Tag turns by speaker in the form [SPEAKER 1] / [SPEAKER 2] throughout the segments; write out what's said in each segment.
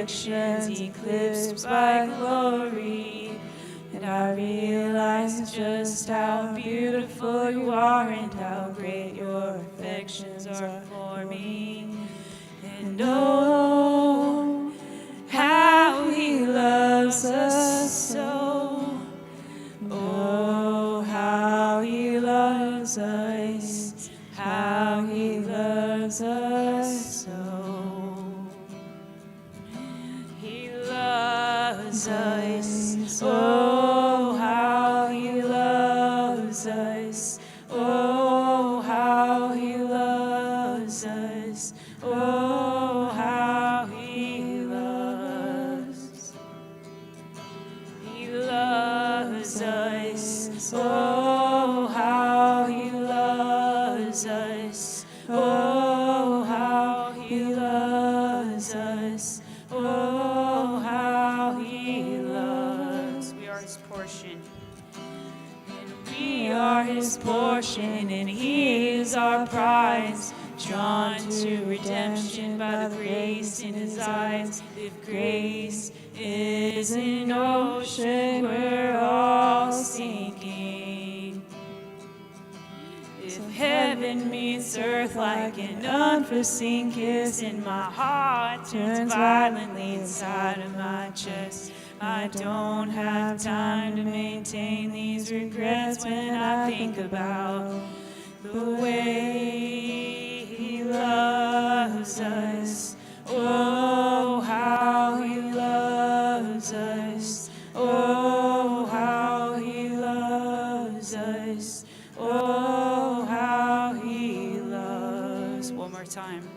[SPEAKER 1] afflictions eclipsed by glory. And I realize just how beautiful you are and how great your affections are for me. And oh, how he loves us so. Oh, how he loves us, how he loves us so. He loves us, oh, how he loves us, oh, how he loves us, oh, how he loves. He loves us, oh, how he loves us, oh, how he loves us, oh, how he loves. We are his portion. And we are his portion, and he is our prize. Drawn to redemption by the grace in his eyes. If grace is an ocean, we're all sinking. If heaven meets earth like an unforeseen kiss, and my heart turns violently inside of my chest, I don't have time to maintain these regrets when I think about the way he loves us. Oh, how he loves us. Oh, how he loves us. Oh, how he loves. One more time.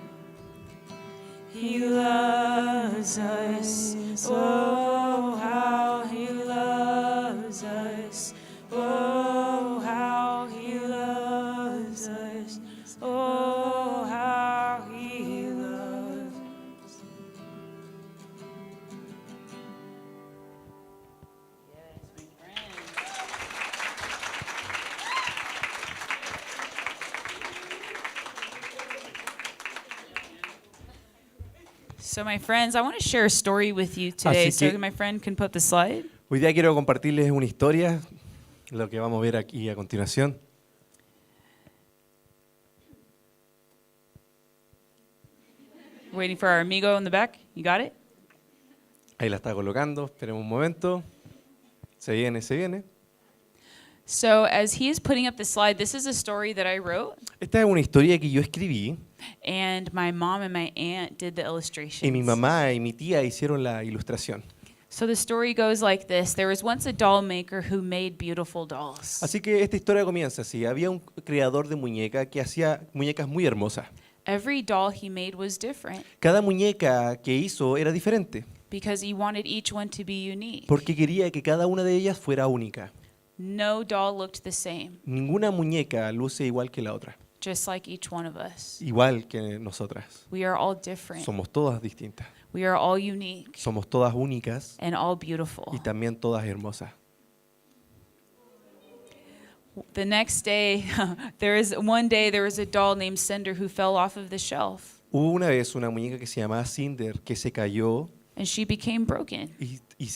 [SPEAKER 1] He loves us. Oh, how he loves us. Oh, how he loves us. Oh, how he loves. Yes, my friends. So, my friends, I want to share a story with you today.
[SPEAKER 2] Así que-
[SPEAKER 1] So, my friend can put the slide.
[SPEAKER 2] Hoy día quiero compartirles una historia, lo que vamos a ver aquí a continuación.
[SPEAKER 1] Waiting for our amigo in the back. You got it?
[SPEAKER 2] Ahí la está colocando, esperemos un momento. Se viene, se viene.
[SPEAKER 1] So, as he is putting up the slide, this is a story that I wrote,
[SPEAKER 2] Esta es una historia que yo escribí
[SPEAKER 1] and my mom and my aunt did the illustrations.
[SPEAKER 2] y mi mamá y mi tía hicieron la ilustración.
[SPEAKER 1] So the story goes like this. There was once a doll maker who made beautiful dolls.
[SPEAKER 2] Así que esta historia comienza así. Había un creador de muñeca que hacía muñecas muy hermosas.
[SPEAKER 1] Every doll he made was different
[SPEAKER 2] Cada muñeca que hizo era diferente
[SPEAKER 1] because he wanted each one to be unique.
[SPEAKER 2] porque quería que cada una de ellas fuera única.
[SPEAKER 1] No doll looked the same,
[SPEAKER 2] Ninguna muñeca luce igual que la otra,
[SPEAKER 1] just like each one of us.
[SPEAKER 2] igual que nosotras.
[SPEAKER 1] We are all different.
[SPEAKER 2] Somos todas distintas.
[SPEAKER 1] We are all unique
[SPEAKER 2] Somos todas únicas
[SPEAKER 1] and all beautiful.
[SPEAKER 2] y también todas hermosas.
[SPEAKER 1] The next day, there was a doll named Cinder who fell off of the shelf,
[SPEAKER 2] Hubo una vez una muñeca que se llamaba Cinder que se cayó
[SPEAKER 1] and she became broken.
[SPEAKER 2] y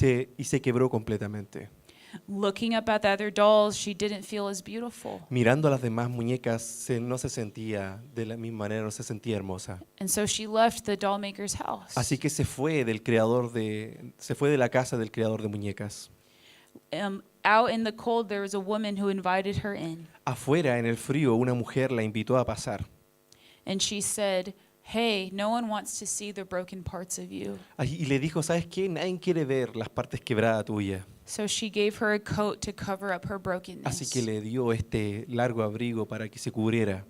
[SPEAKER 2] se quebró completamente.
[SPEAKER 1] Looking up at the other dolls, she didn't feel as beautiful.
[SPEAKER 2] Mirando a las demás muñecas no se sentía de la misma manera, no se sentía hermosa.
[SPEAKER 1] And so she left the doll maker's house.
[SPEAKER 2] Así que se fue de la casa del creador de muñecas.
[SPEAKER 1] Out in the cold, there was a woman who invited her in.
[SPEAKER 2] Afuera, en el frío, una mujer la invitó a pasar.
[SPEAKER 1] And she said, "Hey, no one wants to see the broken parts of you."
[SPEAKER 2] Y le dijo, ¿sabes qué? Nadie quiere ver las partes quebradas tuyas.
[SPEAKER 1] So she gave her a coat to cover up her brokenness.
[SPEAKER 2] Así que le dio este largo abrigo para que se cubriera.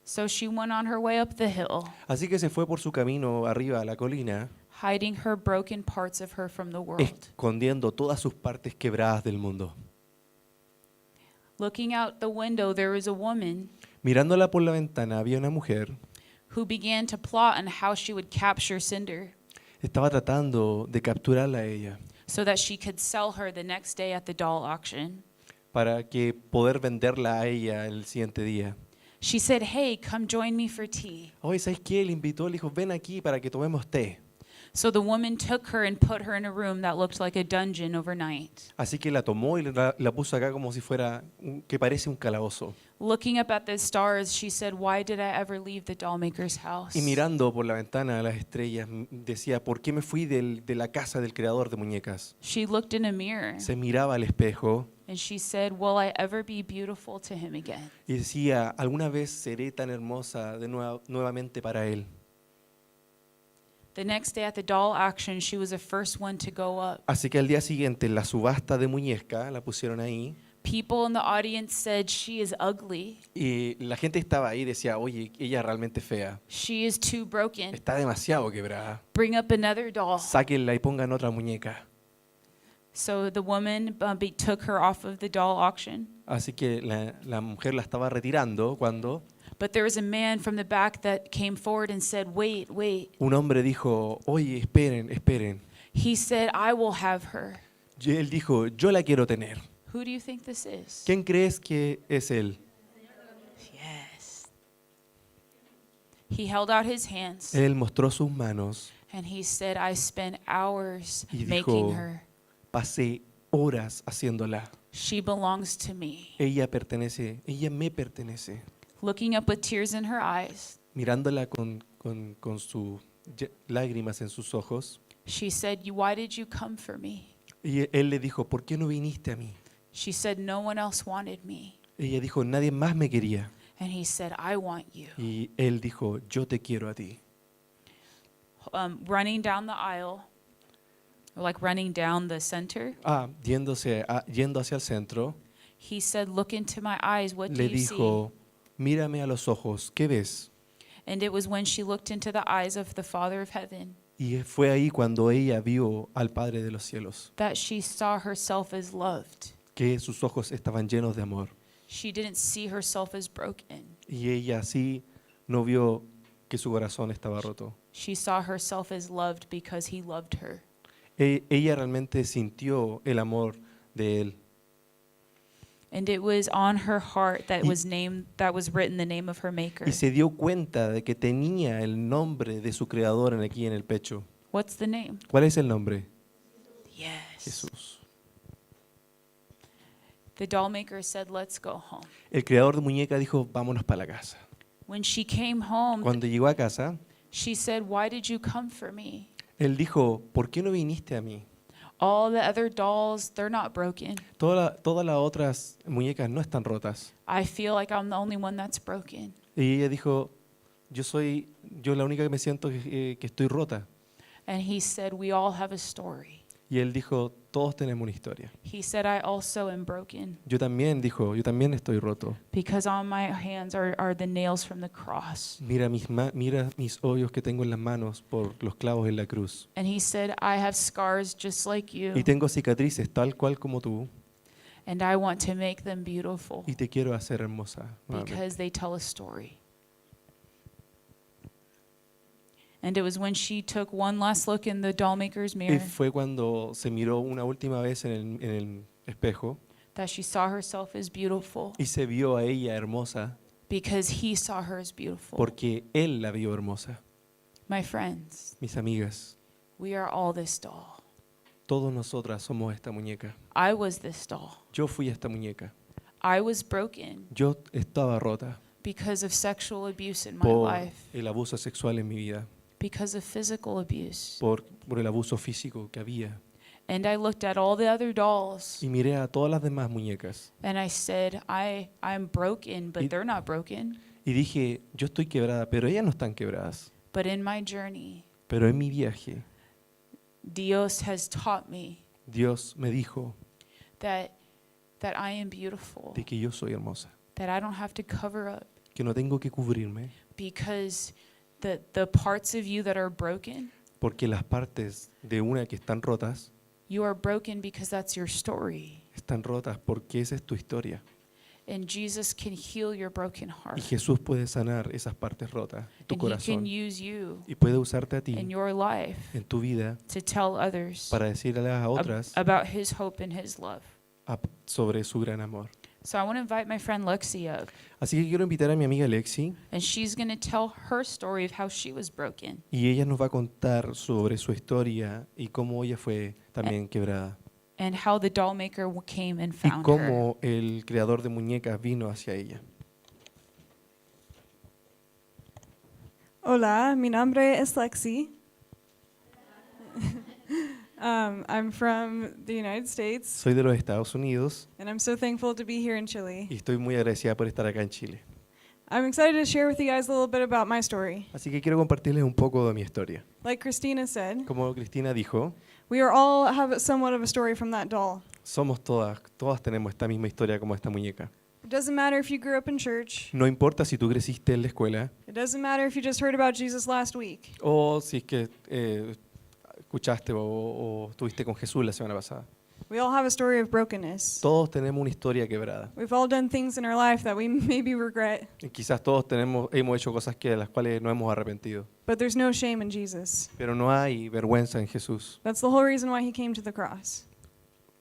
[SPEAKER 1] So she went on her way up the hill,
[SPEAKER 2] Así que se fue por su camino arriba a la colina,
[SPEAKER 1] hiding her broken parts of her from the world.
[SPEAKER 2] escondiendo todas sus partes quebradas del mundo.
[SPEAKER 1] Looking out the window, there was a woman
[SPEAKER 2] Mirándola por la ventana había una mujer.
[SPEAKER 1] who began to plot on how she would capture Cinder
[SPEAKER 2] Estaba tratando de capturarla a ella
[SPEAKER 1] so that she could sell her the next day at the doll auction.
[SPEAKER 2] para que poder venderla a ella el siguiente día.
[SPEAKER 1] She said, "Hey, come join me for tea."
[SPEAKER 2] Oye, ¿sabes qué? Le invitó, le dijo, ven aquí para que tomemos té.
[SPEAKER 1] So the woman took her and put her in a room that looked like a dungeon overnight.
[SPEAKER 2] Así que la tomó y la puso acá como si fuera, que parece un calabozo.
[SPEAKER 1] Looking up at the stars, she said, "Why did I ever leave the dollmaker's house?"
[SPEAKER 2] Y mirando por la ventana a las estrellas, decía, ¿por qué me fui de la casa del creador de muñecas?
[SPEAKER 1] She looked in a mirror
[SPEAKER 2] Se miraba al espejo
[SPEAKER 1] and she said, "Will I ever be beautiful to him again?"
[SPEAKER 2] y decía, ¿alguna vez seré tan hermosa nuevamente para él?
[SPEAKER 1] The next day at the doll auction, she was the first one to go up.
[SPEAKER 2] Así que al día siguiente, en la subasta de muñeca, la pusieron ahí.
[SPEAKER 1] People in the audience said, "She is ugly.
[SPEAKER 2] Y la gente estaba ahí y decía, oye, ella es realmente fea.
[SPEAKER 1] She is too broken.
[SPEAKER 2] Está demasiado quebrada.
[SPEAKER 1] Bring up another doll."
[SPEAKER 2] Sáquenla y pongan otra muñeca.
[SPEAKER 1] So the woman took her off of the doll auction.
[SPEAKER 2] Así que la mujer la estaba retirando cuando
[SPEAKER 1] But there was a man from the back that came forward and said, "Wait, wait."
[SPEAKER 2] un hombre dijo, oye, esperen, esperen.
[SPEAKER 1] He said, "I will have her."
[SPEAKER 2] Y él dijo, yo la quiero tener.
[SPEAKER 1] Who do you think this is?
[SPEAKER 2] ¿Quién crees que es él?
[SPEAKER 1] Yes. He held out his hands
[SPEAKER 2] Él mostró sus manos
[SPEAKER 1] and he said, "I spent hours
[SPEAKER 2] y
[SPEAKER 1] making
[SPEAKER 2] dijo,
[SPEAKER 1] her.
[SPEAKER 2] pasé horas haciéndola.
[SPEAKER 1] She belongs to me."
[SPEAKER 2] Ella me pertenece.
[SPEAKER 1] Looking up with tears in her eyes,
[SPEAKER 2] Mirándola con sus lágrimas en sus ojos.
[SPEAKER 1] she said, "Why did you come for me?"
[SPEAKER 2] Y él le dijo, ¿por qué no viniste a mí?
[SPEAKER 1] She said, "No one else wanted me."
[SPEAKER 2] Ella dijo, nadie más me quería.
[SPEAKER 1] And he said, "I want you."
[SPEAKER 2] Y él dijo, yo te quiero a ti.
[SPEAKER 1] Running down the aisle, or like running down the center,
[SPEAKER 2] Yendo hacia el centro,
[SPEAKER 1] he said, "Look into my eyes. What do
[SPEAKER 2] le
[SPEAKER 1] you see?"
[SPEAKER 2] dijo, mírame a los ojos, ¿qué ves?
[SPEAKER 1] And it was when she looked into the eyes of the Father of heaven
[SPEAKER 2] Y fue ahí cuando ella vio al Padre de los cielos,
[SPEAKER 1] that she saw herself as loved.
[SPEAKER 2] que sus ojos estaban llenos de amor.
[SPEAKER 1] She didn't see herself as broken.
[SPEAKER 2] Y ella sí no vio que su corazón estaba roto.
[SPEAKER 1] She saw herself as loved because he loved her.
[SPEAKER 2] Ella realmente sintió el amor de él.
[SPEAKER 1] And it was on her heart that
[SPEAKER 2] Y-
[SPEAKER 1] was written the name of her maker.
[SPEAKER 2] Y se dio cuenta de que tenía el nombre de su creador aquí en el pecho.
[SPEAKER 1] What's the name?
[SPEAKER 2] ¿Cuál es el nombre?
[SPEAKER 1] Yes.
[SPEAKER 2] Jesús.
[SPEAKER 1] The doll maker said, "Let's go home."
[SPEAKER 2] El creador de muñeca dijo, vámonos para la casa.
[SPEAKER 1] When she came home,
[SPEAKER 2] Cuando llegó a casa,
[SPEAKER 1] she said, "Why did you come for me?
[SPEAKER 2] él dijo, ¿por qué no viniste a mí?
[SPEAKER 1] All the other dolls, they're not broken.
[SPEAKER 2] Todas las otras muñecas no están rotas.
[SPEAKER 1] I feel like I'm the only one that's broken."
[SPEAKER 2] Y ella dijo, yo la única que me siento que estoy rota.
[SPEAKER 1] And he said, "We all have a story."
[SPEAKER 2] Y él dijo, todos tenemos una historia.
[SPEAKER 1] He said, "I also am broken
[SPEAKER 2] Yo también estoy roto.
[SPEAKER 1] because on my hands are the nails from the cross."
[SPEAKER 2] Mira mis hoyos que tengo en las manos por los clavos en la cruz.
[SPEAKER 1] And he said, "I have scars just like
[SPEAKER 2] Y
[SPEAKER 1] you,
[SPEAKER 2] tengo cicatrices tal cual como tú.
[SPEAKER 1] and I want to make them beautiful
[SPEAKER 2] Y te quiero hacer hermosa. nuevamente".
[SPEAKER 1] because they tell a story. And it was when she took one last look in the doll maker's
[SPEAKER 2] Y
[SPEAKER 1] mirror
[SPEAKER 2] fue cuando se miró una última vez en el espejo
[SPEAKER 1] that she saw herself as beautiful
[SPEAKER 2] y se vio a ella hermosa
[SPEAKER 1] because he saw her as beautiful.
[SPEAKER 2] porque él la vio hermosa.
[SPEAKER 1] My friends,
[SPEAKER 2] Mis amigas,
[SPEAKER 1] we are all this doll.
[SPEAKER 2] todas nosotras somos esta muñeca.
[SPEAKER 1] I was this doll.
[SPEAKER 2] Yo fui esta muñeca.
[SPEAKER 1] I was broken
[SPEAKER 2] Yo estaba rota
[SPEAKER 1] because of sexual abuse in my
[SPEAKER 2] por
[SPEAKER 1] life,
[SPEAKER 2] el abuso sexual en mi vida,
[SPEAKER 1] because of physical abuse.
[SPEAKER 2] por el abuso físico que había.
[SPEAKER 1] And I looked at all the other dolls
[SPEAKER 2] Y miré a todas las demás muñecas
[SPEAKER 1] and I said, I'm broken, but
[SPEAKER 2] Y-
[SPEAKER 1] they're not broken.
[SPEAKER 2] y dije, yo estoy quebrada, pero ellas no están quebradas.
[SPEAKER 1] But in my journey,
[SPEAKER 2] Pero en mi viaje,
[SPEAKER 1] Dios has taught me
[SPEAKER 2] Dios me dijo
[SPEAKER 1] that I am beautiful,
[SPEAKER 2] de que yo soy hermosa,
[SPEAKER 1] that I don't have to cover up,
[SPEAKER 2] que no tengo que cubrirme,
[SPEAKER 1] because the parts of you that are broken,
[SPEAKER 2] porque las partes de una que están rotas,
[SPEAKER 1] you are broken because that's your story.
[SPEAKER 2] están rotas porque esa es tu historia.
[SPEAKER 1] And Jesus can heal your broken
[SPEAKER 2] Y
[SPEAKER 1] heart.
[SPEAKER 2] Jesús puede sanar esas partes rotas, tu
[SPEAKER 1] And he can
[SPEAKER 2] corazón,
[SPEAKER 1] use you
[SPEAKER 2] y puede usarte a ti
[SPEAKER 1] in your life
[SPEAKER 2] en tu vida
[SPEAKER 1] to tell others
[SPEAKER 2] para decirle a otras
[SPEAKER 1] about his hope and his love.
[SPEAKER 2] sobre su gran amor.
[SPEAKER 1] So I want to invite my friend Lexi up,
[SPEAKER 2] Así que quiero invitar a mi amiga Lexi
[SPEAKER 1] and she's going to tell her story of how she was broken.
[SPEAKER 2] y ella nos va a contar sobre su historia y cómo ella fue también quebrada
[SPEAKER 1] And how the doll maker came and
[SPEAKER 2] y
[SPEAKER 1] found her.
[SPEAKER 2] cómo el creador de muñecas vino hacia ella.
[SPEAKER 3] Hola, mi nombre es Lexi. I'm from the United States,
[SPEAKER 2] Soy de los Estados Unidos
[SPEAKER 3] and I'm so thankful to be here in Chile.
[SPEAKER 2] y estoy muy agradecida por estar acá en Chile.
[SPEAKER 3] I'm excited to share with you guys a little bit about my story.
[SPEAKER 2] Así que quiero compartirles un poco de mi historia.
[SPEAKER 3] Like Christina said,
[SPEAKER 2] Como Cristina dijo,
[SPEAKER 3] we are all have somewhat of a story from that doll.
[SPEAKER 2] somos todas tenemos esta misma historia como esta muñeca.
[SPEAKER 3] It doesn't matter if you grew up in church.
[SPEAKER 2] No importa si tú creciste en la escuela
[SPEAKER 3] It doesn't matter if you just heard about Jesus last week.
[SPEAKER 2] o si es que escuchaste o estuviste con Jesús la semana pasada.
[SPEAKER 3] We all have a story of brokenness.
[SPEAKER 2] Todos tenemos una historia quebrada.
[SPEAKER 3] We've all done things in our life that we maybe regret,
[SPEAKER 2] Y quizás todos hemos hecho cosas de las cuales no hemos arrepentido.
[SPEAKER 3] but there's no shame in Jesus.
[SPEAKER 2] Pero no hay vergüenza en Jesús.
[SPEAKER 3] That's the whole reason why he came to the cross.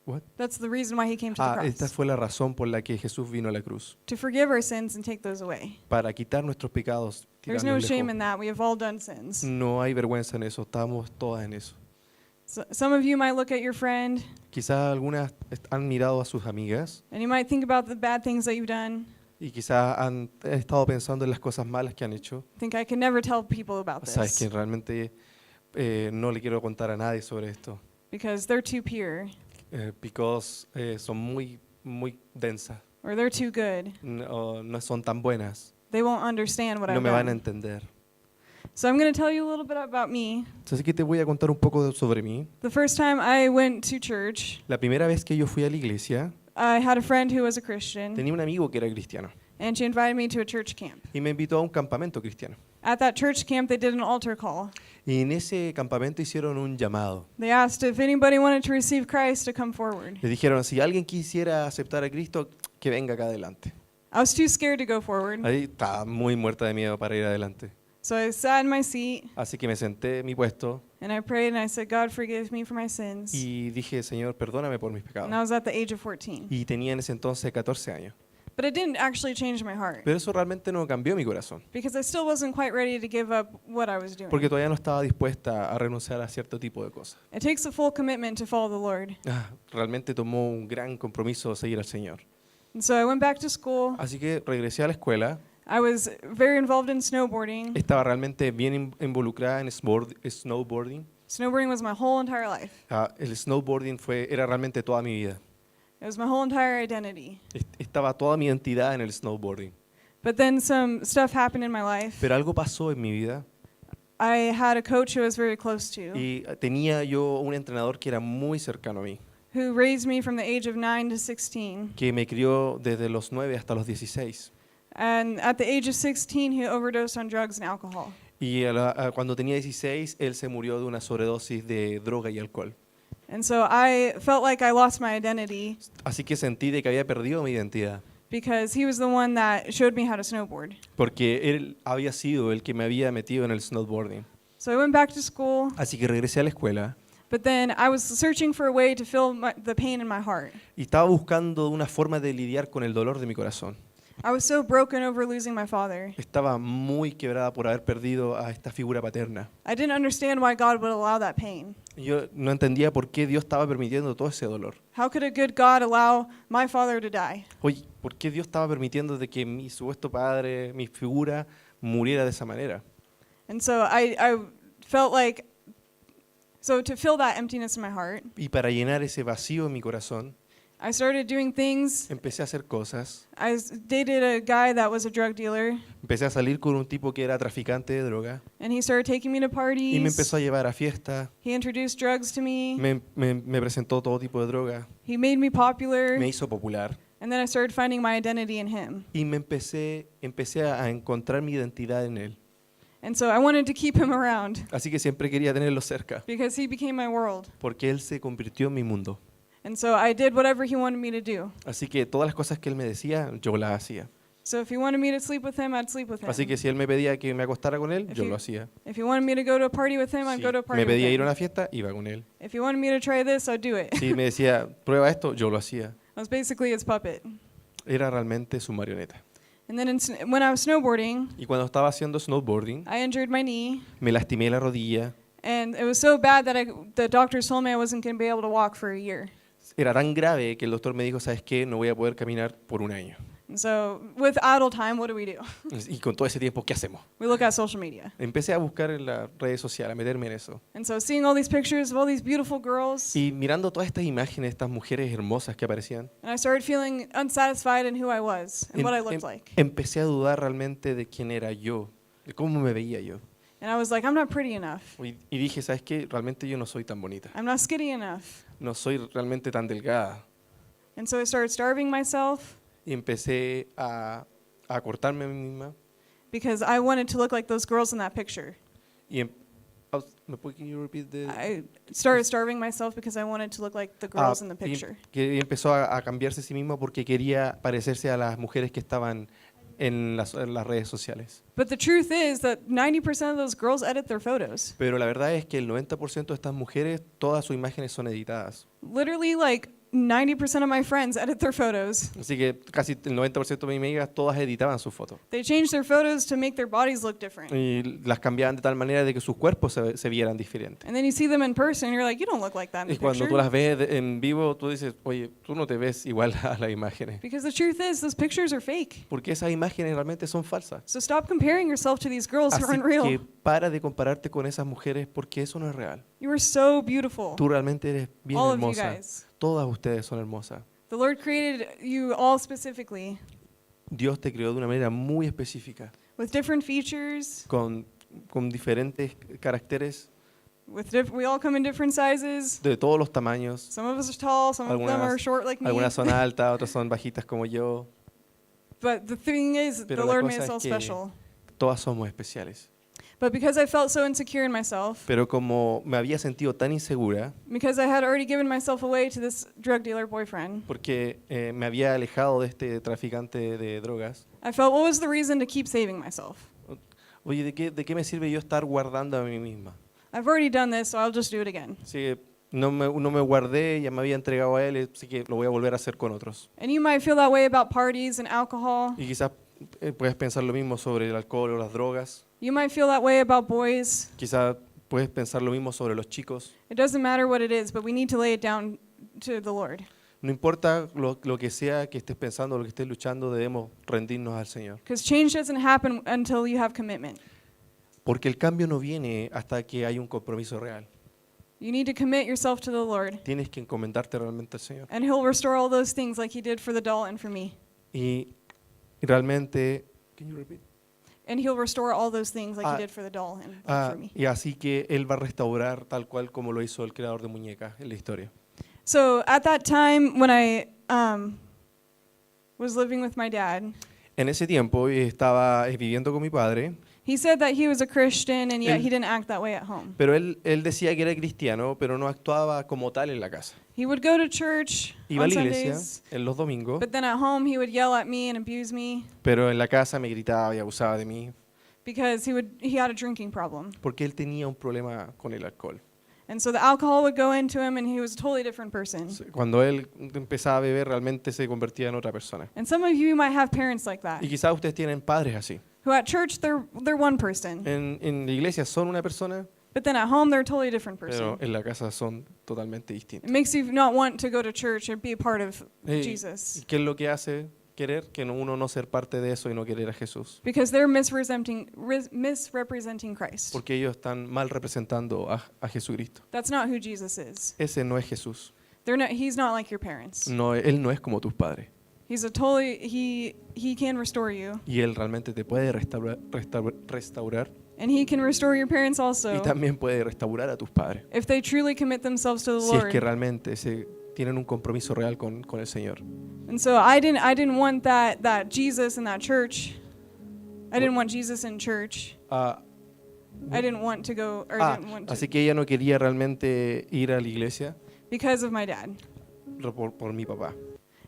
[SPEAKER 2] What?
[SPEAKER 3] That's the reason why he came to the
[SPEAKER 2] Esta
[SPEAKER 3] cross.
[SPEAKER 2] fue la razón por la que Jesús vino a la cruz.
[SPEAKER 3] To forgive our sins and take those away.
[SPEAKER 2] Para quitar nuestros pecados.
[SPEAKER 3] There's no
[SPEAKER 2] tirarlos
[SPEAKER 3] shame
[SPEAKER 2] lejos.
[SPEAKER 3] in that. We have all done sins.
[SPEAKER 2] No hay vergüenza en eso. Estamos todas en eso.
[SPEAKER 3] So, some of you might look at your friend
[SPEAKER 2] Quizás algunas han mirado a sus amigas
[SPEAKER 3] and you might think about the bad things that you've done.
[SPEAKER 2] y quizás han estado pensando en las cosas malas que han hecho.
[SPEAKER 3] Think I can never tell people about
[SPEAKER 2] Sabes que
[SPEAKER 3] this
[SPEAKER 2] realmente no le quiero contar a nadie sobre esto.
[SPEAKER 3] because they're too pure
[SPEAKER 2] Because son muy densas.
[SPEAKER 3] or they're too good.
[SPEAKER 2] No son tan buenas.
[SPEAKER 3] They won't understand what
[SPEAKER 2] No
[SPEAKER 3] I've
[SPEAKER 2] me van a
[SPEAKER 3] done.
[SPEAKER 2] entender.
[SPEAKER 3] So I'm going to tell you a little bit about me.
[SPEAKER 2] Así que te voy a contar un poco sobre mí.
[SPEAKER 3] The first time I went to church,
[SPEAKER 2] La primera vez que yo fui a la iglesia,
[SPEAKER 3] I had a friend who was a Christian,
[SPEAKER 2] tenía un amigo que era cristiano
[SPEAKER 3] and she invited me to a church camp.
[SPEAKER 2] y me invitó a un campamento cristiano.
[SPEAKER 3] At that church camp, they did an altar call.
[SPEAKER 2] Y en ese campamento hicieron un llamado.
[SPEAKER 3] They asked if anybody wanted to receive Christ to come forward.
[SPEAKER 2] Le dijeron, si alguien quisiera aceptar a Cristo, que venga acá adelante.
[SPEAKER 3] I was too scared to go forward,
[SPEAKER 2] Ahí estaba muy muerta de miedo para ir adelante.
[SPEAKER 3] so I sat in my seat
[SPEAKER 2] Así que me senté en mi puesto
[SPEAKER 3] and I prayed and I said, God, forgive me for my sins.
[SPEAKER 2] y dije, Señor, perdóname por mis
[SPEAKER 3] And I
[SPEAKER 2] pecados.
[SPEAKER 3] was at the age of 14.
[SPEAKER 2] Y tenía en ese entonces 14 años.
[SPEAKER 3] But it didn't actually change my heart
[SPEAKER 2] Pero eso realmente no cambió mi corazón.
[SPEAKER 3] because I still wasn't quite ready to give up what I was doing.
[SPEAKER 2] Porque todavía no estaba dispuesta a renunciar a cierto tipo de cosas.
[SPEAKER 3] It takes a full commitment to follow the Lord.
[SPEAKER 2] Realmente tomó un gran compromiso seguir al Señor.
[SPEAKER 3] And so I went back to school.
[SPEAKER 2] Así que regresé a la escuela.
[SPEAKER 3] I was very involved in snowboarding.
[SPEAKER 2] Estaba realmente bien involucrada en snowboarding.
[SPEAKER 3] Snowboarding was my whole entire life.
[SPEAKER 2] El snowboarding era realmente toda mi vida.
[SPEAKER 3] It was my whole entire identity.
[SPEAKER 2] Estaba toda mi identidad en el snowboarding.
[SPEAKER 3] But then some stuff happened in my life.
[SPEAKER 2] Pero algo pasó en mi vida
[SPEAKER 3] I had a coach who I was very close to,
[SPEAKER 2] y tenía yo un entrenador que era muy cercano a mí,
[SPEAKER 3] who raised me from the age of 9 to 16.
[SPEAKER 2] que me crió desde los 9 hasta los 16.
[SPEAKER 3] And at the age of 16, he overdosed on drugs and alcohol.
[SPEAKER 2] Y cuando tenía 16, él se murió de una sobredosis de droga y alcohol.
[SPEAKER 3] And so I felt like I lost my identity
[SPEAKER 2] Así que sentí de que había perdido mi identidad,
[SPEAKER 3] because he was the one that showed me how to snowboard.
[SPEAKER 2] porque él había sido el que me había metido en el snowboarding.
[SPEAKER 3] So I went back to school,
[SPEAKER 2] Así que regresé a la escuela
[SPEAKER 3] but then I was searching for a way to fill the pain in my heart.
[SPEAKER 2] y estaba buscando una forma de lidiar con el dolor de mi corazón.
[SPEAKER 3] I was so broken over losing my father.
[SPEAKER 2] Estaba muy quebrada por haber perdido a esta figura paterna.
[SPEAKER 3] I didn't understand why God would allow that pain.
[SPEAKER 2] Yo no entendía por qué Dios estaba permitiendo todo ese dolor.
[SPEAKER 3] How could a good God allow my father to die?
[SPEAKER 2] Oye, ¿por qué Dios estaba permitiendo de que mi supuesto padre, mi figura, muriera de esa manera?
[SPEAKER 3] And so I felt like, so to fill that emptiness in my heart,
[SPEAKER 2] Y para llenar ese vacío en mi corazón,
[SPEAKER 3] I started doing things.
[SPEAKER 2] empecé a hacer cosas.
[SPEAKER 3] Dated a guy that was a drug dealer,
[SPEAKER 2] Empecé a salir con un tipo que era traficante de droga
[SPEAKER 3] and he started taking me to
[SPEAKER 2] y me empezó
[SPEAKER 3] parties.
[SPEAKER 2] a llevar a fiestas.
[SPEAKER 3] He introduced drugs to me.
[SPEAKER 2] Me presentó todo tipo de droga,
[SPEAKER 3] He made me popular,
[SPEAKER 2] me hizo popular
[SPEAKER 3] and then I started finding my identity in him.
[SPEAKER 2] y empecé a encontrar mi identidad en él.
[SPEAKER 3] And so I wanted to keep him around
[SPEAKER 2] Así que siempre quería tenerlo cerca,
[SPEAKER 3] because he became my world.
[SPEAKER 2] porque él se convirtió en mi mundo.
[SPEAKER 3] And so I did whatever he wanted me to do.
[SPEAKER 2] Así que todas las cosas que él me decía, yo las hacía.
[SPEAKER 3] So if he wanted me to sleep with him, I'd sleep with him.
[SPEAKER 2] Así que si él me pedía que me acostara con él,
[SPEAKER 3] If
[SPEAKER 2] yo
[SPEAKER 3] you-
[SPEAKER 2] lo hacía.
[SPEAKER 3] If he wanted me to go to a party with him, I'd
[SPEAKER 2] Si
[SPEAKER 3] go to a party
[SPEAKER 2] me
[SPEAKER 3] with
[SPEAKER 2] pedía ir a
[SPEAKER 3] him.
[SPEAKER 2] una fiesta, iba con él.
[SPEAKER 3] If he wanted me to try this, I'd do it.
[SPEAKER 2] Si me decía, prueba esto, yo lo hacía.
[SPEAKER 3] I was basically his puppet.
[SPEAKER 2] Era realmente su marioneta.
[SPEAKER 3] And then when I was snowboarding,
[SPEAKER 2] Y cuando estaba haciendo snowboarding,
[SPEAKER 3] I injured my knee.
[SPEAKER 2] me lastimé la rodilla.
[SPEAKER 3] And it was so bad that the doctors told me I wasn't going to be able to walk for a year.
[SPEAKER 2] Era tan grave que el doctor me dijo, ¿sabes qué? No voy a poder caminar por un año.
[SPEAKER 3] And so with idle time, what do?
[SPEAKER 2] Y con todo ese tiempo, ¿qué hacemos?
[SPEAKER 3] We look at social media.
[SPEAKER 2] Empecé a buscar en las redes sociales, a meterme en eso.
[SPEAKER 3] And so seeing all these pictures of all these beautiful girls,
[SPEAKER 2] Y mirando todas estas imágenes, estas mujeres hermosas que aparecían,
[SPEAKER 3] and I started feeling unsatisfied in who I was and what I looked like.
[SPEAKER 2] empecé a dudar realmente de quién era yo, de cómo me veía yo.
[SPEAKER 3] And I was like, I'm not pretty enough.
[SPEAKER 2] Y dije, ¿sabes qué? Realmente yo no soy tan bonita.
[SPEAKER 3] I'm not skinny enough.
[SPEAKER 2] No soy realmente tan delgada.
[SPEAKER 3] And so I started starving myself
[SPEAKER 2] Y empecé a cortarme a mí misma.
[SPEAKER 3] because I wanted to look like those girls in that picture.
[SPEAKER 2] Y can you repeat the-
[SPEAKER 3] I started starving myself because I wanted to look like the girls in the
[SPEAKER 2] y
[SPEAKER 3] picture.
[SPEAKER 2] que empezó a cambiarse a sí misma porque quería parecerse a las mujeres que estaban en las redes sociales.
[SPEAKER 3] But the truth is that 90% of those girls edit their photos.
[SPEAKER 2] Pero la verdad es que el 90% de estas mujeres, todas sus imágenes son editadas.
[SPEAKER 3] Literally, like 90% of my friends edit their photos.
[SPEAKER 2] Así que casi el 90% de mis amigas todas editaban sus fotos.
[SPEAKER 3] They change their photos to make their bodies look different.
[SPEAKER 2] Y las cambiaban de tal manera de que sus cuerpos se vieran diferentes.
[SPEAKER 3] And then you see them in person, and you're like, you don't look like that in
[SPEAKER 2] Y
[SPEAKER 3] the
[SPEAKER 2] cuando tú
[SPEAKER 3] picture.
[SPEAKER 2] las ves en vivo, tú dices, oye, tú no te ves igual a las imágenes.
[SPEAKER 3] Because the truth is, those pictures are fake.
[SPEAKER 2] Porque esas imágenes realmente son falsas.
[SPEAKER 3] So stop comparing yourself to these girls who
[SPEAKER 2] Así
[SPEAKER 3] aren't
[SPEAKER 2] que
[SPEAKER 3] real.
[SPEAKER 2] para de compararte con esas mujeres porque eso no es real.
[SPEAKER 3] You are so beautiful.
[SPEAKER 2] Tú realmente eres bien
[SPEAKER 3] All of you
[SPEAKER 2] hermosa.
[SPEAKER 3] guys.
[SPEAKER 2] Todas ustedes son hermosas.
[SPEAKER 3] The Lord created you all specifically
[SPEAKER 2] Dios te creó de una manera muy específica,
[SPEAKER 3] with different features.
[SPEAKER 2] con diferentes caracteres
[SPEAKER 3] We all come in different sizes.
[SPEAKER 2] de todos los tamaños.
[SPEAKER 3] Some of us are tall, some of them are
[SPEAKER 2] Algunas,
[SPEAKER 3] short like me.
[SPEAKER 2] algunas son altas, otras son bajitas como yo.
[SPEAKER 3] But the thing is,
[SPEAKER 2] Pero
[SPEAKER 3] the
[SPEAKER 2] la
[SPEAKER 3] Lord
[SPEAKER 2] cosa
[SPEAKER 3] made us
[SPEAKER 2] es
[SPEAKER 3] all
[SPEAKER 2] que
[SPEAKER 3] special.
[SPEAKER 2] Todas somos especiales.
[SPEAKER 3] But because I felt so insecure in myself,
[SPEAKER 2] Pero como me había sentido tan insegura,
[SPEAKER 3] because I had already given myself away to this drug dealer boyfriend,
[SPEAKER 2] porque me había alejado de este traficante de drogas,
[SPEAKER 3] I felt, what was the reason to keep saving myself?
[SPEAKER 2] oye, ¿de qué me sirve yo estar guardando a mí misma?
[SPEAKER 3] I've already done this, so I'll just do it again.
[SPEAKER 2] Así que no me guardé, ya me había entregado a él, así que lo voy a volver a hacer con otros.
[SPEAKER 3] And you might feel that way about parties and alcohol.
[SPEAKER 2] Y quizás puedes pensar lo mismo sobre el alcohol o las drogas.
[SPEAKER 3] You might feel that way about boys.
[SPEAKER 2] Quizás puedes pensar lo mismo sobre los chicos.
[SPEAKER 3] It doesn't matter what it is, but we need to lay it down to the Lord.
[SPEAKER 2] No importa lo que sea que estés pensando, lo que estés luchando, debemos rendirnos al Señor.
[SPEAKER 3] Because change doesn't happen until you have commitment.
[SPEAKER 2] Porque el cambio no viene hasta que hay un compromiso real.
[SPEAKER 3] You need to commit yourself to the Lord,
[SPEAKER 2] Tienes que encomendarte realmente al Señor.
[SPEAKER 3] and He'll restore all those things like He did for the doll and for me.
[SPEAKER 2] Y realmente... Can you repeat?
[SPEAKER 3] And He'll restore all those things like
[SPEAKER 2] Ah,
[SPEAKER 3] He did for the doll and for me.
[SPEAKER 2] Y así que Él va a restaurar tal cual como lo hizo el creador de muñecas en la historia.
[SPEAKER 3] So at that time when I was living with my dad,
[SPEAKER 2] En ese tiempo estaba viviendo con mi padre,
[SPEAKER 3] he said that he was a Christian and yet
[SPEAKER 2] Él-
[SPEAKER 3] he didn't act that way at home.
[SPEAKER 2] pero él decía que era cristiano, pero no actuaba como tal en la casa.
[SPEAKER 3] He would go to church
[SPEAKER 2] Iba a
[SPEAKER 3] on
[SPEAKER 2] la iglesia
[SPEAKER 3] Sundays,
[SPEAKER 2] en los domingos,
[SPEAKER 3] but then at home he would yell at me and abuse me
[SPEAKER 2] pero en la casa me gritaba y abusaba de mí
[SPEAKER 3] because he had a drinking problem.
[SPEAKER 2] porque él tenía un problema con el alcohol.
[SPEAKER 3] And so the alcohol would go into him and he was a totally different person.
[SPEAKER 2] Cuando él empezaba a beber, realmente se convertía en otra persona.
[SPEAKER 3] And some of you might have parents like that,
[SPEAKER 2] Y quizás ustedes tienen padres así.
[SPEAKER 3] who at church they're one person,
[SPEAKER 2] En la iglesia son una persona,
[SPEAKER 3] but then at home they're a totally different
[SPEAKER 2] pero
[SPEAKER 3] person.
[SPEAKER 2] en la casa son totalmente
[SPEAKER 3] It
[SPEAKER 2] distintos.
[SPEAKER 3] makes you not want to go to church and be a part of
[SPEAKER 2] ¿Y
[SPEAKER 3] Jesus
[SPEAKER 2] qué es lo que hace querer? Que uno no ser parte de eso y no querer a Jesús.
[SPEAKER 3] because they're misrepresenting Christ.
[SPEAKER 2] Porque ellos están mal representando a Jesucristo.
[SPEAKER 3] That's not who Jesus is.
[SPEAKER 2] Ese no es Jesús.
[SPEAKER 3] He's not like your parents.
[SPEAKER 2] No, Él no es como tus padres.
[SPEAKER 3] He's a totally he can restore you,
[SPEAKER 2] Y Él realmente te puede restaurar
[SPEAKER 3] and he can restore your parents
[SPEAKER 2] y
[SPEAKER 3] also
[SPEAKER 2] también puede restaurar a tus padres.
[SPEAKER 3] if they truly commit themselves to the
[SPEAKER 2] Si es que
[SPEAKER 3] Lord.
[SPEAKER 2] realmente tienen un compromiso real con el Señor.
[SPEAKER 3] And so I didn't want that Jesus in that church. I didn't want Jesus in church.
[SPEAKER 2] Ah,
[SPEAKER 3] I didn't want to go or
[SPEAKER 2] ah,
[SPEAKER 3] didn't want to
[SPEAKER 2] así que ella no quería realmente ir a la iglesia
[SPEAKER 3] because of my dad.
[SPEAKER 2] por mi papá.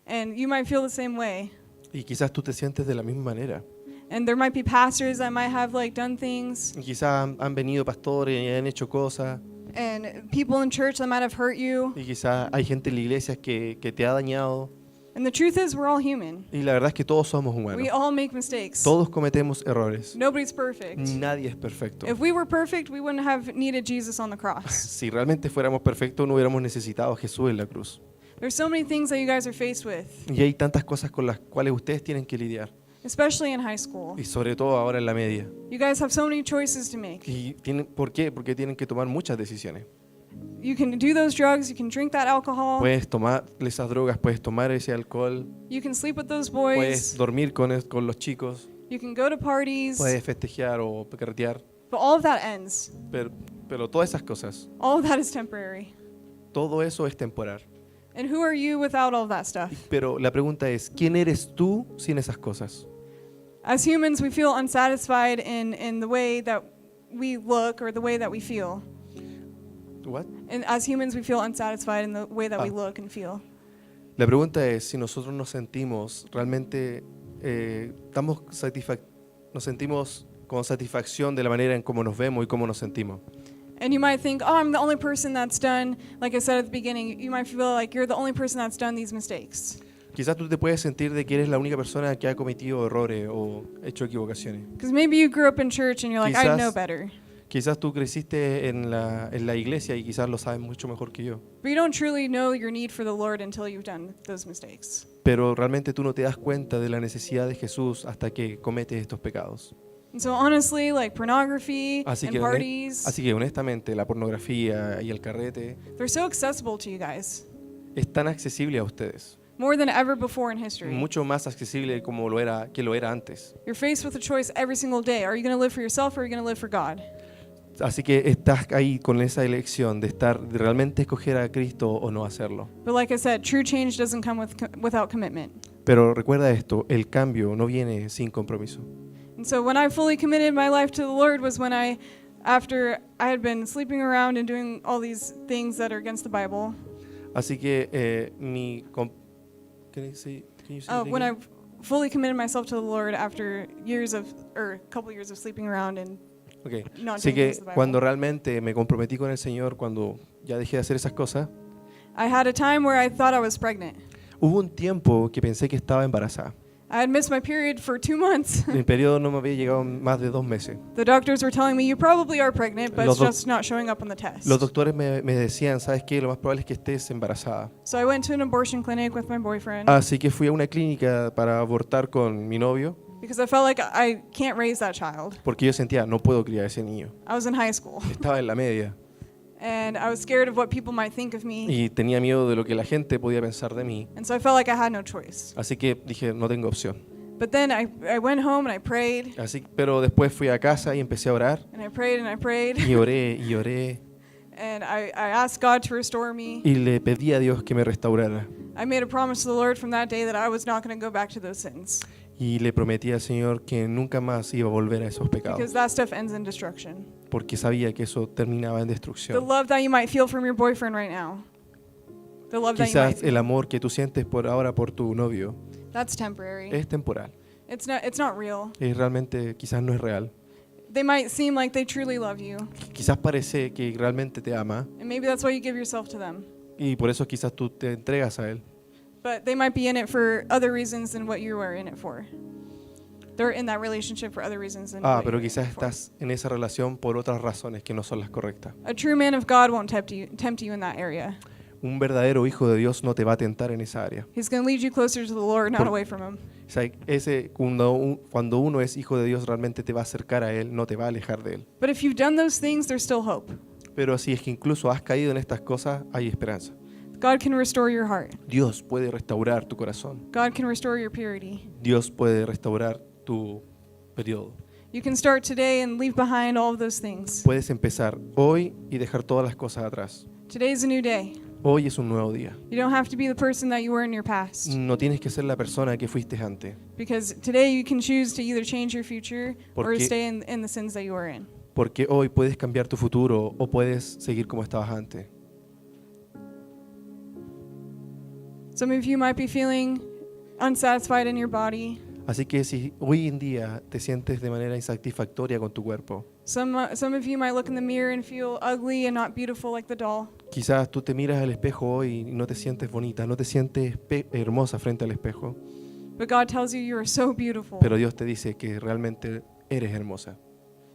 [SPEAKER 3] And you might feel the same way.
[SPEAKER 2] Y quizás tú te sientes de la misma manera.
[SPEAKER 3] And there might be pastors that might have like done things,
[SPEAKER 2] Y quizás han venido pastores y han hecho cosas.
[SPEAKER 3] and people in church that might have hurt you.
[SPEAKER 2] Y quizás hay gente en la iglesia que te ha dañado.
[SPEAKER 3] And the truth is, we're all human.
[SPEAKER 2] Y la verdad es que todos somos
[SPEAKER 3] We
[SPEAKER 2] humanos.
[SPEAKER 3] all make mistakes.
[SPEAKER 2] Todos cometemos errores.
[SPEAKER 3] Nobody's perfect.
[SPEAKER 2] Nadie es perfecto.
[SPEAKER 3] If we were perfect, we wouldn't have needed Jesus on the cross.
[SPEAKER 2] Si realmente fuéramos perfectos, no hubiéramos necesitado a Jesús en la cruz.
[SPEAKER 3] There's so many things that you guys are faced with,
[SPEAKER 2] Y hay tantas cosas con las cuales ustedes tienen que lidiar.
[SPEAKER 3] especially in high school.
[SPEAKER 2] Y sobre todo ahora en la media.
[SPEAKER 3] You guys have so many choices to make.
[SPEAKER 2] ¿Por qué? Porque tienen que tomar muchas decisiones.
[SPEAKER 3] You can do those drugs, you can drink that alcohol,
[SPEAKER 2] Puedes tomar esas drogas, puedes tomar ese alcohol,
[SPEAKER 3] you can sleep with those
[SPEAKER 2] puedes
[SPEAKER 3] boys,
[SPEAKER 2] dormir con los chicos,
[SPEAKER 3] you can go to parties,
[SPEAKER 2] puedes festejar o carretear.
[SPEAKER 3] but all of that ends.
[SPEAKER 2] Pero todas esas cosas,
[SPEAKER 3] All of that is temporary.
[SPEAKER 2] todo eso es temporal.
[SPEAKER 3] And who are you without all of that stuff?
[SPEAKER 2] Pero la pregunta es, ¿quién eres tú sin esas cosas?
[SPEAKER 3] As humans, we feel unsatisfied in the way that we look or the way that we feel.
[SPEAKER 2] What?
[SPEAKER 3] And as humans, we feel unsatisfied in the way that we
[SPEAKER 2] Ah.
[SPEAKER 3] look and feel.
[SPEAKER 2] La pregunta es si nosotros nos sentimos realmente, nos sentimos con satisfacción de la manera en cómo nos vemos y cómo nos sentimos.
[SPEAKER 3] And you might think, oh, I'm the only person that's done, like I said at the beginning, you might feel like you're the only person that's done these mistakes.
[SPEAKER 2] Quizás tú te puedes sentir de que eres la única persona que ha cometido errores o hecho equivocaciones.
[SPEAKER 3] Because maybe you grew up in church and you're like, I
[SPEAKER 2] Quizás-
[SPEAKER 3] know better.
[SPEAKER 2] Quizás tú creciste en la iglesia y quizás lo sabes mucho mejor que yo.
[SPEAKER 3] But you don't truly know your need for the Lord until you've done those mistakes.
[SPEAKER 2] Pero realmente tú no te das cuenta de la necesidad de Jesús hasta que cometes estos pecados.
[SPEAKER 3] And so honestly, like pornography
[SPEAKER 2] Así
[SPEAKER 3] and
[SPEAKER 2] que,
[SPEAKER 3] parties,
[SPEAKER 2] así que honestamente la pornografía y el carrete
[SPEAKER 3] they're so accessible to you guys.
[SPEAKER 2] es tan accesible a ustedes.
[SPEAKER 3] More than ever before in history.
[SPEAKER 2] Mucho más accesible como lo era antes.
[SPEAKER 3] You're faced with a choice every single day. Are you going to live for yourself or are you going to live for God?
[SPEAKER 2] Así que estás ahí con esa elección de realmente escoger a Cristo o no hacerlo.
[SPEAKER 3] But like I said, true change doesn't come without commitment.
[SPEAKER 2] Pero recuerda esto, el cambio no viene sin compromiso.
[SPEAKER 3] And so when I fully committed my life to the Lord was when after I had been sleeping around and doing all these things that are against the Bible.
[SPEAKER 2] Así que can you say it
[SPEAKER 3] When I
[SPEAKER 2] again?
[SPEAKER 3] fully committed myself to the Lord after a couple years of sleeping around and
[SPEAKER 2] Okay.
[SPEAKER 3] not
[SPEAKER 2] Así
[SPEAKER 3] doing
[SPEAKER 2] que
[SPEAKER 3] things of the Bible.
[SPEAKER 2] cuando realmente me comprometí con el Señor, cuando ya dejé de hacer esas cosas,
[SPEAKER 3] I had a time where I thought I was pregnant.
[SPEAKER 2] hubo un tiempo que pensé que estaba embarazada.
[SPEAKER 3] I had missed my period for 2 months.
[SPEAKER 2] El periodo no me había llegado más de 2 meses.
[SPEAKER 3] The doctors were telling me you probably are pregnant, but
[SPEAKER 2] Los
[SPEAKER 3] it's just not showing up on the test.
[SPEAKER 2] Los doctores me decían, ¿sabes qué? Lo más probable es que estés embarazada.
[SPEAKER 3] So I went to an abortion clinic with my boyfriend
[SPEAKER 2] Así que fui a una clínica para abortar con mi novio,
[SPEAKER 3] because I felt like I can't raise that child.
[SPEAKER 2] porque yo sentía, no puedo criar a ese niño.
[SPEAKER 3] I was in high school
[SPEAKER 2] Estaba en la media
[SPEAKER 3] and I was scared of what people might think of me.
[SPEAKER 2] y tenía miedo de lo que la gente podía pensar de mí.
[SPEAKER 3] And so I felt like I had no choice.
[SPEAKER 2] Así que dije, no tengo opción.
[SPEAKER 3] But then I went home and I prayed
[SPEAKER 2] Pero después fui a casa y empecé a orar
[SPEAKER 3] and I prayed and I prayed
[SPEAKER 2] y oré y oré
[SPEAKER 3] and I asked God to restore me.
[SPEAKER 2] y le pedí a Dios que me restaurara.
[SPEAKER 3] I made a promise to the Lord from that day that I was not going to go back to those sins
[SPEAKER 2] Y le prometí al Señor que nunca más iba a volver a esos pecados,
[SPEAKER 3] because that stuff ends in destruction.
[SPEAKER 2] porque sabía que eso terminaba en
[SPEAKER 3] The
[SPEAKER 2] destrucción.
[SPEAKER 3] love that you might feel from your boyfriend right now, the love that you might
[SPEAKER 2] Quizás
[SPEAKER 3] feel,
[SPEAKER 2] el amor que tú sientes por ahora por tu novio
[SPEAKER 3] that's temporary.
[SPEAKER 2] es temporal,
[SPEAKER 3] It's not real.
[SPEAKER 2] realmente quizás no es real.
[SPEAKER 3] They might seem like they truly love you,
[SPEAKER 2] Quizás parece que realmente te ama
[SPEAKER 3] and maybe that's why you give yourself to them.
[SPEAKER 2] y por eso quizás tú te entregas a él.
[SPEAKER 3] But they might be in it for other reasons than what you are in it for. They're in that relationship for other reasons than what
[SPEAKER 2] Pero
[SPEAKER 3] you're in
[SPEAKER 2] quizás
[SPEAKER 3] it for.
[SPEAKER 2] estás en esa relación por otras razones que no son las correctas.
[SPEAKER 3] A true man of God won't tempt you in that area.
[SPEAKER 2] Un verdadero hijo de Dios no te va a tentar en esa área.
[SPEAKER 3] He's going to lead you closer to the Lord, not
[SPEAKER 2] Por-
[SPEAKER 3] away from him.
[SPEAKER 2] O sea, cuando uno es hijo de Dios realmente te va a acercar a él, no te va a alejar de él.
[SPEAKER 3] But if you've done those things, there's still hope.
[SPEAKER 2] Pero si es que incluso has caído en estas cosas, hay esperanza.
[SPEAKER 3] God can restore your heart.
[SPEAKER 2] Dios puede restaurar tu corazón.
[SPEAKER 3] God can restore your purity.
[SPEAKER 2] Dios puede restaurar tu periodo.
[SPEAKER 3] You can start today and leave behind all of those things.
[SPEAKER 2] Puedes empezar hoy y dejar todas las cosas atrás.
[SPEAKER 3] Today's a new day.
[SPEAKER 2] Hoy es un nuevo día.
[SPEAKER 3] You don't have to be the person that you were in your past.
[SPEAKER 2] No tienes que ser la persona que fuiste antes,
[SPEAKER 3] Because today you can choose to either change your future or
[SPEAKER 2] Porque-
[SPEAKER 3] to stay in the sins that you are in.
[SPEAKER 2] porque hoy puedes cambiar tu futuro o puedes seguir como estabas antes.
[SPEAKER 3] Some of you might be feeling unsatisfied in your body.
[SPEAKER 2] Así que si hoy en día te sientes de manera insatisfactoria con tu cuerpo,
[SPEAKER 3] Some of you might look in the mirror and feel ugly and not beautiful like the doll.
[SPEAKER 2] Quizás tú te miras al espejo hoy y no te sientes bonita, no te sientes hermosa frente al espejo,
[SPEAKER 3] But God tells you you are so beautiful.
[SPEAKER 2] pero Dios te dice que realmente eres hermosa.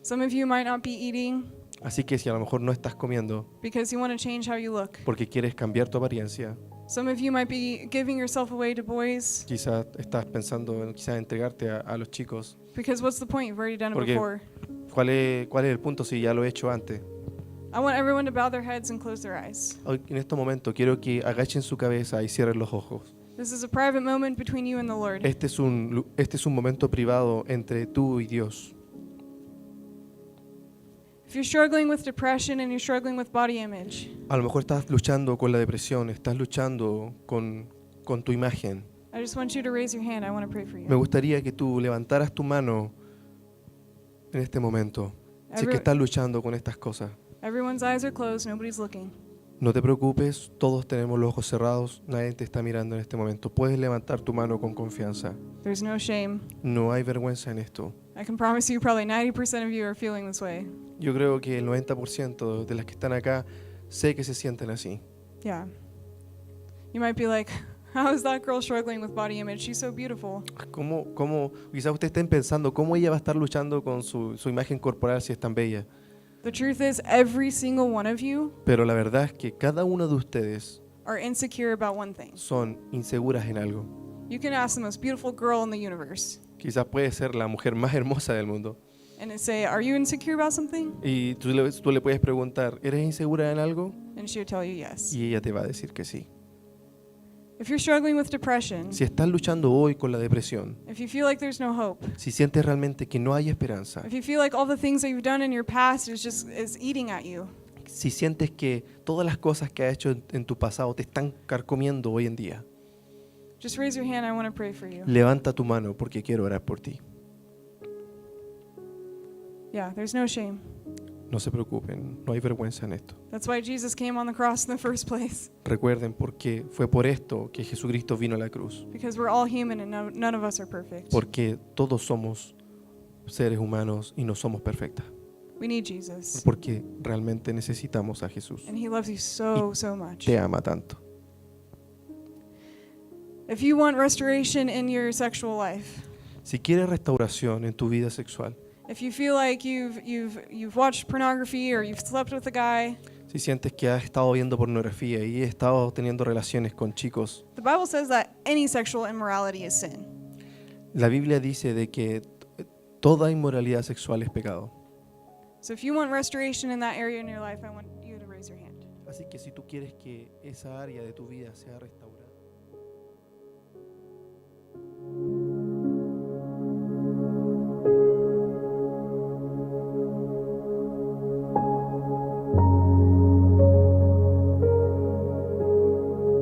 [SPEAKER 3] Some of you might not be eating
[SPEAKER 2] Así que si a lo mejor no estás comiendo
[SPEAKER 3] because you want to change how you look.
[SPEAKER 2] porque quieres cambiar tu apariencia,
[SPEAKER 3] Some of you might be giving yourself away to boys
[SPEAKER 2] quizás estás pensando en quizás entregarte a los chicos.
[SPEAKER 3] because what's the point? You've already done it
[SPEAKER 2] Porque-
[SPEAKER 3] before.
[SPEAKER 2] ¿Cuál es el punto si ya lo he hecho antes?
[SPEAKER 3] I want everyone to bow their heads and close their eyes.
[SPEAKER 2] Hoy, en este momento quiero que agachen su cabeza y cierren los ojos.
[SPEAKER 3] This is a private moment between you and the Lord.
[SPEAKER 2] Este es un momento privado entre tú y Dios.
[SPEAKER 3] If you're struggling with depression and you're struggling with body image,
[SPEAKER 2] A lo mejor estás luchando con la depresión, estás luchando con tu imagen.
[SPEAKER 3] I just want you to raise your hand. I want to pray for
[SPEAKER 2] Me
[SPEAKER 3] you.
[SPEAKER 2] gustaría que tú levantaras tu mano en este momento. Si es que
[SPEAKER 3] Every-
[SPEAKER 2] estás luchando con estas cosas.
[SPEAKER 3] Everyone's eyes are closed. Nobody's looking.
[SPEAKER 2] No te preocupes, todos tenemos los ojos cerrados, nadie te está mirando en este momento. Puedes levantar tu mano con confianza.
[SPEAKER 3] There's no shame.
[SPEAKER 2] No hay vergüenza en esto.
[SPEAKER 3] I can promise you probably 90% of you are feeling this way.
[SPEAKER 2] Yo creo que el 90% de las que están acá sé que se sienten así.
[SPEAKER 3] Yeah. You might be like, how is that girl struggling with body image? She's so beautiful.
[SPEAKER 2] Quizás ustedes estén pensando cómo ella va a estar luchando con su imagen corporal si es tan bella.
[SPEAKER 3] The truth is, every single one of you
[SPEAKER 2] Pero la verdad es que cada uno de ustedes
[SPEAKER 3] are insecure about one thing.
[SPEAKER 2] son inseguras en algo.
[SPEAKER 3] You can ask the most beautiful girl in the universe
[SPEAKER 2] Quizás puede ser la mujer más hermosa del mundo.
[SPEAKER 3] and say, are you insecure about something?
[SPEAKER 2] Y tú le puedes preguntar, ¿eres insegura en algo?
[SPEAKER 3] And she'll tell you yes.
[SPEAKER 2] Y ella te va a decir que sí.
[SPEAKER 3] If you're struggling with depression,
[SPEAKER 2] Si estás luchando hoy con la depresión,
[SPEAKER 3] if you feel like there's no hope,
[SPEAKER 2] si sientes realmente que no hay esperanza,
[SPEAKER 3] if you feel like all the things that you've done in your past is eating at you,
[SPEAKER 2] si sientes que todas las cosas que has hecho en tu pasado te están carcomiendo hoy en día,
[SPEAKER 3] just raise your hand. I want to pray for you.
[SPEAKER 2] levanta tu mano porque quiero orar por ti.
[SPEAKER 3] Yeah, there's no shame.
[SPEAKER 2] No se preocupen, no hay vergüenza en esto.
[SPEAKER 3] That's why Jesus came on the cross in the first place,
[SPEAKER 2] Recuerden porque fue por esto que Jesucristo vino a la cruz.
[SPEAKER 3] because we're all human and none of us are perfect.
[SPEAKER 2] Porque todos somos seres humanos y no somos perfectas.
[SPEAKER 3] We need Jesus,
[SPEAKER 2] Porque realmente necesitamos a Jesús.
[SPEAKER 3] and he loves you so, so much.
[SPEAKER 2] Te ama tanto.
[SPEAKER 3] If you want restoration in your sexual life,
[SPEAKER 2] Si quieres restauración en tu vida sexual,
[SPEAKER 3] if you feel like you've watched pornography or you've slept with a guy,
[SPEAKER 2] si sientes que has estado viendo pornografía y has estado teniendo relaciones con chicos,
[SPEAKER 3] the Bible says that any sexual immorality is sin.
[SPEAKER 2] la Biblia dice de que toda inmoralidad sexual es pecado.
[SPEAKER 3] So if you want restoration in that area in your life, I want you to raise your hand.
[SPEAKER 2] Así que si tú quieres que esa área de tu vida sea restaurada,